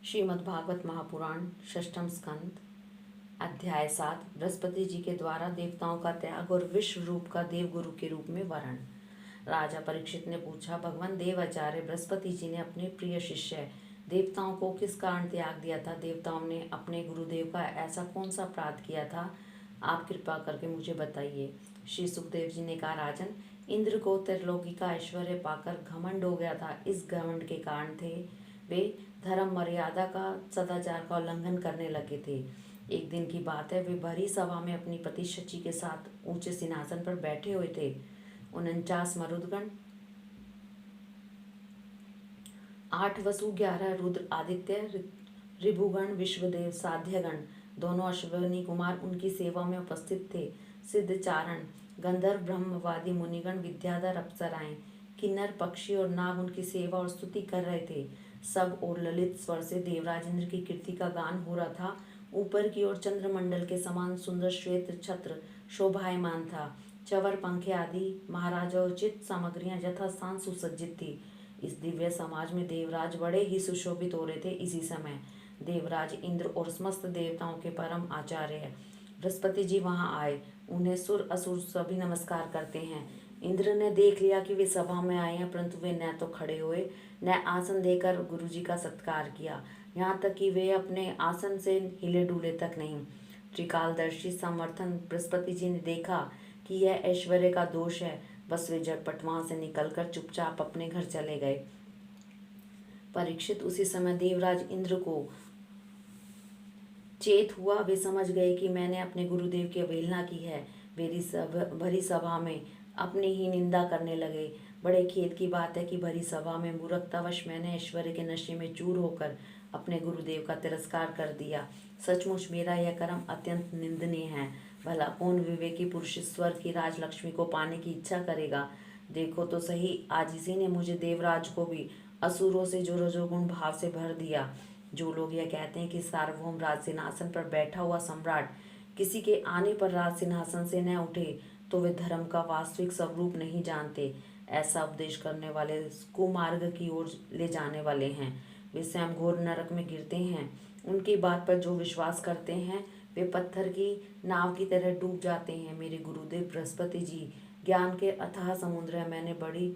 श्रीमद् भागवत महापुराण षष्ठम स्कंद अध्याय 7 बृहस्पति जी के द्वारा देवताओं का त्याग और विश्व रूप का देवगुरु के रूप में वर्ण। राजा परीक्षित ने पूछा, भगवान देवाचार्य बृहस्पति जी ने अपने प्रिय शिष्य देवताओं को किस कारण त्याग दिया था? देवताओं ने अपने गुरुदेव का ऐसा कौन सा अपराध किया था? आप कृपा करके मुझे बताइए। श्री सुखदेव जी ने कहा, राजन, इंद्र को त्रिलोकी का ऐश्वर्य पाकर घमंड हो गया था। इस घमंड के कारण थे वे धर्म मर्यादा का सदाचार का उल्लंघन करने लगे थे। एक दिन की बात है, वे भरी सभा में अपनी पति शची के साथ ऊंचे सिंहासन पर बैठे हुए थे। 49 मरुदगण, 8 वसु, 11 रुद्र आदित्य, ऋभुगण, विश्वदेव, साध्यगण, दोनों अश्विनी कुमार उनकी सेवा में उपस्थित थे। सिद्ध चारण, गंधर्व, ब्रह्मवादी मुनिगण, विद्याधर अप्सराएं, किन्नर, पक्षी और नाग उनकी सेवा और स्तुति कर रहे थे। सब और ललित स्वर से देवराज इंद्र की कीर्ति का गान हो रहा था। ऊपर की ओर चंद्रमंडल के समान सुंदर श्वेत छत्र शोभायमान था। चवर, पंखे आदि महाराजोचित सामग्रियां यथास्थान सुसज्जित थी। इस दिव्य समाज में देवराज बड़े ही सुशोभित हो रहे थे। इसी समय देवराज इंद्र और समस्त देवताओं के परम आचार्य बृहस्पति जी वहां आए। उन्हें सुर असुर सभी नमस्कार करते हैं। इंद्र ने देख लिया कि वे सभा में आए हैं, परंतु वे न तो खड़े हुए न आसन देकर गुरु जी का सत्कार किया। यहाँ तक कि वे अपने आसन से हिले डुले तक नहीं। त्रिकालदर्शी समर्थन बृहस्पति जी ने देखा कि यह ऐश्वर्य का दोष है। बस वे झटपट वहां से निकलकर चुपचाप अपने घर चले गए। परीक्षित, उसी समय देवराज इंद्र को चेत हुआ। वे समझ गए कि मैंने अपने गुरुदेव की अवहेलना की है। भरी सभा में अपनी ही निंदा करने लगे। बड़े खेद की बात है कि भरी सभा में मूर्खतावश मैंने ऐश्वर्य के नशे में चूर होकर अपने गुरुदेव का तिरस्कार कर दिया। सचमुच मेरा यह कर्म अत्यंत निंदनीय है। भला कौन विवेकी पुरुष ईश्वर की राजलक्ष्मी को पाने की इच्छा करेगा? देखो तो सही, आज इसी ने मुझे देवराज को भी असुरों से जो रजोगुण भाव से भर दिया। जो लोग यह कहते हैं कि सार्वभौम राज सिंहासन पर बैठा हुआ सम्राट किसी के आने पर राज सिंहासन से न उठे, तो वे धर्म का वास्तविक स्वरूप नहीं जानते। ऐसा उपदेश करने वाले कुमार्ग की ओर ले जाने वाले हैं। वे स्वयं घोर नरक में गिरते हैं। उनकी बात पर जो विश्वास करते हैं वे पत्थर की नाव की तरह डूब जाते हैं। मेरे गुरुदेव बृहस्पति जी ज्ञान के अथाह समुद्र है। मैंने बड़ी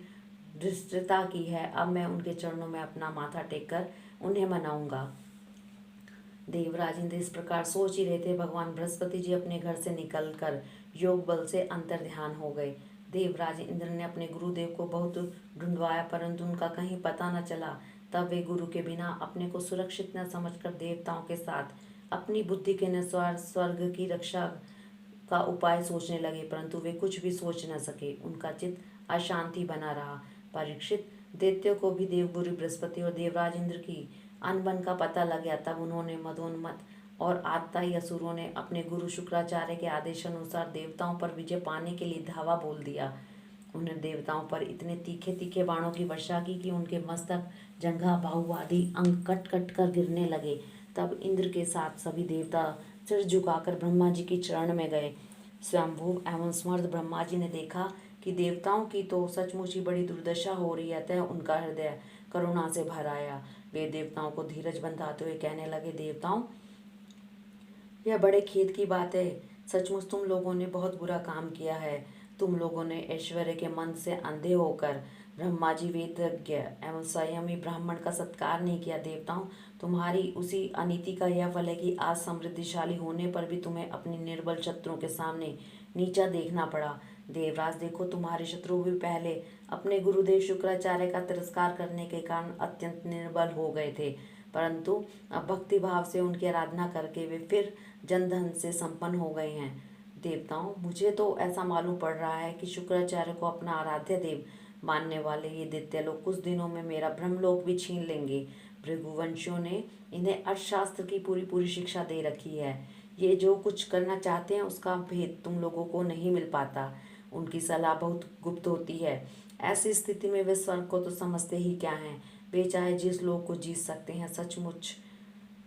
धृष्टता की है। अब मैं उनके चरणों में अपना माथा टेककर उन्हें मनाऊंगा। देवराज इंद्र इस प्रकार सोच ही रहे थे, भगवान बृहस्पति जी अपने घर से निकलकर योग बल से अंतर ध्यान हो गए। देवराज इंद्र ने अपने गुरुदेव को बहुत ढूंढवाया, परंतु उनका कहीं पता न चला। तब वे गुरु के बिना अपने को सुरक्षित न समझकर देवताओं के साथ अपनी बुद्धि के अनुसार स्वर्ग की रक्षा का उपाय सोचने लगे, परंतु वे कुछ भी सोच न सके। उनका चित्त अशांति बना रहा। परीक्षित, दैत्यों को भी देवगुरु बृहस्पति और देवराज इंद्र की अनबन का पता लग गया। तब उन्होंने मदोन्मत और आत्ताई असुरों ने अपने गुरु शुक्राचार्य के आदेशानुसार देवताओं पर विजय पाने के लिए धावा बोल दिया। उन्हें देवताओं पर इतने तीखे तीखे बाणों की वर्षा की कि उनके मस्तक, जंघा, बाहु आदि अंग कट कट कर गिरने लगे। तब इंद्र के साथ सभी देवता सिर झुकाकर ब्रह्मा जी की चरण में गए। स्वयंभू एवं समर्थ ब्रह्मा जी ने देखा कि देवताओं की तो सचमुच ही बड़ी दुर्दशा हो रही है, अतः उनका हृदय करुणा से भर आया। वे देवताओं को धीरज बंधाते हुए कहने लगे, देवताओं, यह बड़े खेद की बात है। सचमुच तुम लोगों ने बहुत बुरा काम किया है। तुम लोगों ने ऐश्वर्य के मन से अंधे होकर ब्रह्मा जी वेदज्ञ एवं संयमी ब्राह्मण का सत्कार नहीं किया। देवताओं, तुम्हारी उसी अनीति का यह फल है कि आज समृद्धिशाली होने पर भी तुम्हें अपने निर्बल शत्रुओं के सामने नीचा देखना पड़ा। देवराज, देखो, तुम्हारे शत्रु भी पहले अपने गुरुदेव शुक्राचार्य का तिरस्कार करने के कारण अत्यंत निर्बल हो गए थे, परंतु अब भक्ति भाव से उनकी आराधना करके वे फिर जन धन से संपन्न हो गए हैं। देवताओं, मुझे तो ऐसा मालूम पड़ रहा है कि शुक्राचार्य को अपना आराध्य देव मानने वाले ये दैत्य लोग कुछ दिनों में मेरा ब्रह्मलोक भी छीन लेंगे। भृगुवंशियों ने इन्हें अर्थशास्त्र की पूरी पूरी शिक्षा दे रखी है। ये जो कुछ करना चाहते हैं उसका भेद तुम लोगों को नहीं मिल पाता। उनकी सलाह बहुत गुप्त होती है। ऐसी स्थिति में वे स्वर्ग को तो समझते ही क्या हैं। वे चाहे जिस लोग को जीत सकते हैं। सचमुच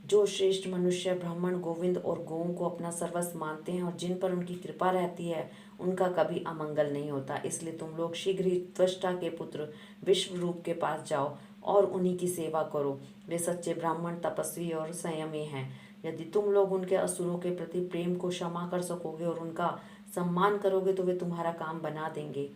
जो श्रेष्ठ मनुष्य ब्राह्मण गोविंद और गौओं को अपना सर्वस्व मानते हैं और जिन पर उनकी कृपा रहती है, उनका कभी अमंगल नहीं होता। इसलिए तुम लोग शीघ्र ही त्वष्टा के पुत्र विश्व रूप के पास जाओ और उन्हीं की सेवा करो। वे सच्चे ब्राह्मण, तपस्वी और संयमी हैं। यदि तुम लोग उनके असुरों के प्रति प्रेम को क्षमा कर सकोगे और उनका सम्मान करोगे तो वे तुम्हारा काम बना देंगे।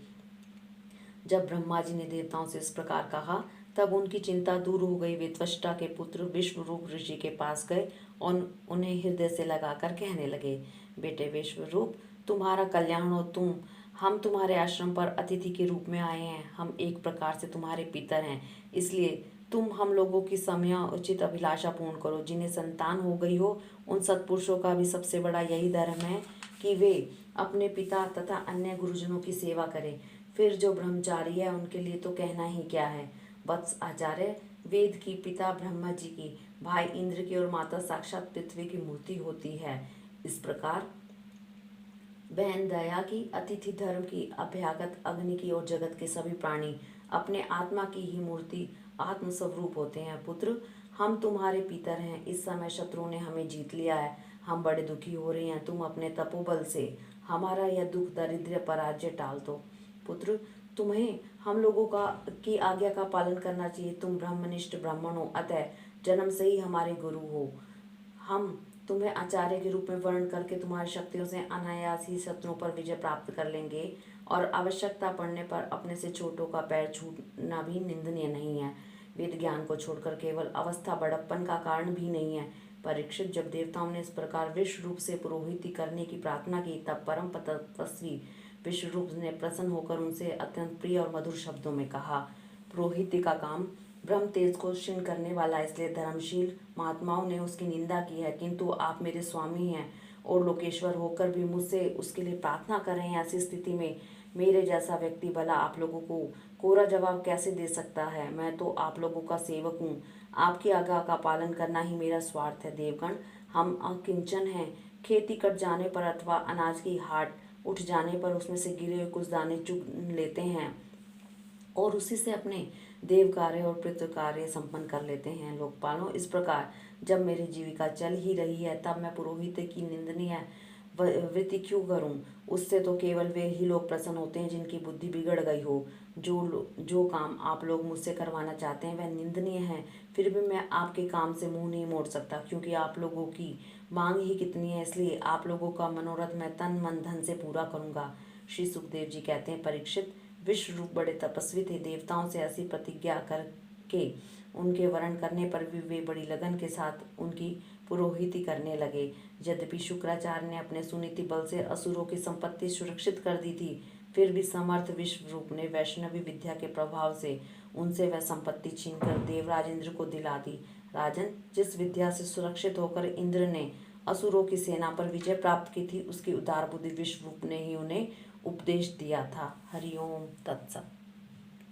जब ब्रह्मा जी ने देवताओं से इस प्रकार कहा तब उनकी चिंता दूर हो गई। वे त्वष्टा के पुत्र विश्वरूप ऋषि के पास गए और उन्हें हृदय से लगाकर कहने लगे, बेटे विश्वरूप, तुम्हारा कल्याण हो। हम तुम्हारे आश्रम पर अतिथि के रूप में आए हैं। हम एक प्रकार से तुम्हारे पितर हैं, इसलिए तुम हम लोगों की समयोचित अभिलाषा पूर्ण करो। जिन्हें संतान हो गई हो उन सत्पुरुषों का भी सबसे बड़ा यही धर्म है कि वे अपने पिता तथा अन्य गुरुजनों की सेवा करें। फिर जो ब्रह्मचारी है उनके लिए तो कहना ही क्या है। वत्स आचार्य, वेद की, पिता ब्रह्मा जी की, भाई इंद्र की और माता साक्षात पृथ्वी की मूर्ति होती है। इस प्रकार बहन दया की, अतिथि धर्म की, अभ्यागत अग्नि की और जगत के सभी प्राणी अपने आत्मा की ही मूर्ति आत्मस्वरूप होते हैं। पुत्र, हम तुम्हारे पितर हैं। इस समय शत्रुओं ने हमें जीत लिया है। हम बड़े दुखी हो रहे हैं। तुम अपने तपोबल से हमारा यह दुख, दरिद्र, पराजय टाल दो। पुत्र, तुम्हें हम लोगों की आज्ञा का पालन करना चाहिए। तुम ब्रह्मनिष्ठ ब्राह्मण हो, अतः जन्म से ही हमारे गुरु हो। हम तुम्हें आचार्य के रूप में वर्ण करके तुम्हारी शक्तियों से अनायास ही शत्रुओं पर विजय प्राप्त कर लेंगे और आवश्यकता पड़ने पर अपने से छोटों का पैर छूना भी निंदनीय नहीं है। वेद ज्ञान को छोड़कर केवल अवस्था बड़प्पन का कारण भी नहीं है। परीक्षित, जब देवताओं ने इस प्रकार विश्व रूप से पुरोहिती करने की प्रार्थना की तब परम तपस्वी विश्वरूप ने प्रसन्न होकर उनसे अत्यंत प्रिय और मधुर शब्दों में कहा, पुरोहिती का काम ब्रह्म तेज को क्षीण करने वाला, इसलिए धर्मशील महात्माओं ने उसकी निंदा की है। किंतु आप मेरे स्वामी हैं और लोकेश्वर होकर भी मुझसे उसके लिए प्रार्थना कर रहे हैं। ऐसी स्थिति में मेरे जैसा व्यक्ति भला आप लोगों को कोरा जवाब कैसे दे सकता है। मैं तो आप लोगों का सेवक हूँ। आपकी आज्ञा का पालन करना ही मेरा स्वार्थ है। देवगण, हम अकिंचन हैं। खेती कट जाने पर अथवा अनाज की हाट उठ जाने पर उसमें से गिरे हुए कुछ दाने चुग लेते हैं और उसी से अपने देव कार्य और पितृ कार्य संपन्न कर लेते हैं। लोकपालों, इस प्रकार जब मेरी जीविका चल ही रही है तब मैं पुरोहित की निंदनीय वृत्ति क्यों करूं। उससे तो केवल वे ही लोग प्रसन्न होते हैं जिनकी बुद्धि बिगड़ गई हो। जो काम आप लोग मुझसे करवाना चाहते हैं वह निंदनीय है। फिर भी मैं आपके काम से मुंह नहीं मोड़ सकता, क्योंकि आप लोगों की मांग ही कितनी है। इसलिए आप लोगों का मनोरथ मैं तन मन धन से पूरा करूंगा। श्री सुखदेव जी कहते हैं, परीक्षित, विश्वरूप बड़े तपस्वी थे। देवताओं से ऐसी प्रतिज्ञा करके उनके वर्ण करने पर भी वे बड़ी लगन के साथ उनकी पुरोहिती करने लगे। यद्यपि शुक्राचार्य ने अपने सुनीति बल से असुरों की संपत्ति सुरक्षित कर दी थी, फिर भी समर्थ विश्वरूप ने वैष्णवी विद्या के प्रभाव से उनसे वह संपत्ति छीनकर देवराज इंद्र को दिला दी। राजन, जिस विद्या से सुरक्षित होकर इंद्र ने असुरों की सेना पर विजय प्राप्त की थी, उसकी उदार बुद्धि विश्वरूप ने ही उन्हें उपदेश दिया था। हरिओम तत्सत।